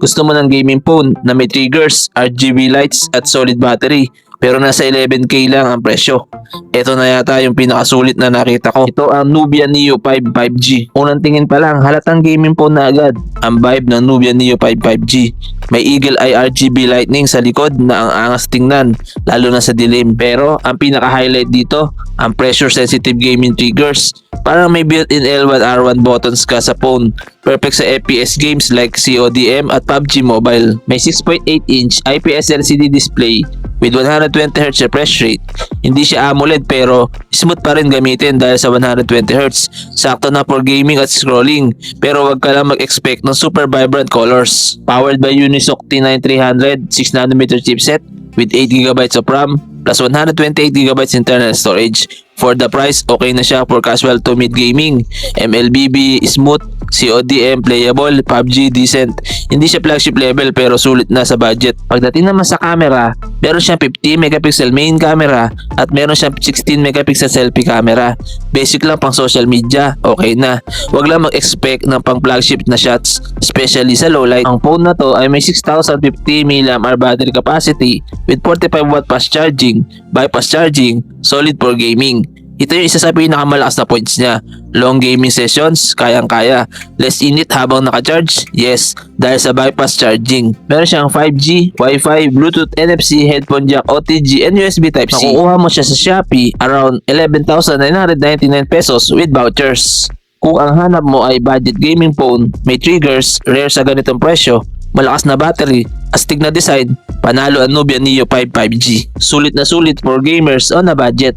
Gusto mo ng gaming phone na may triggers, RGB lights at solid battery pero nasa 11K lang ang presyo. Ito na yata yung pinakasulit na nakita ko. Ito ang Nubia Neo 5 5G. Unang tingin pa lang, halatang gaming phone na agad ang vibe ng Nubia Neo 5 5G. May eagle eye RGB lightning sa likod na ang angas tingnan, lalo na sa dilim. Pero ang pinaka-highlight dito, ang pressure-sensitive gaming triggers. Parang may built-in L1 R1 buttons ka sa phone. Perfect sa FPS games like CODM at PUBG Mobile. May 6.8-inch IPS LCD display with 120Hz refresh rate. Hindi siya AMOLED pero smooth pa rin gamitin dahil sa 120Hz. Sakto na for gaming at scrolling, pero wag ka lang mag-expect ng super vibrant colors. Powered by Unisoc T9300 6nm chipset with 8GB of RAM plus 128GB internal storage. For the price, okay na siya for casual to mid gaming. MLBB, smooth, CODM, playable, PUBG, decent. Hindi siya flagship level pero sulit na sa budget. Pagdating naman sa camera, meron siyang 50MP main camera at meron siyang 16MP selfie camera. Basic lang pang social media, okay na. Wag lang mag-expect ng pang flagship na shots, especially sa low light. Ang phone na to ay may 6050mAh battery capacity with 45W fast charging, bypass charging, solid for gaming. Ito yung isa sa pinakamalakas na points niya. Long gaming sessions, kayang-kaya. Less init habang naka-charge? Yes, dahil sa bypass charging. Meron siyang 5G, Wi-Fi, Bluetooth, NFC, headphone jack, OTG, and USB Type-C. Makukuha mo siya sa Shopee around 11,999 pesos with vouchers. Kung ang hanap mo ay budget gaming phone, may triggers, rare sa ganitong presyo, malakas na battery, astig na design, panalo ang Nubia Neo 5 5G. Sulit na sulit for gamers on a budget.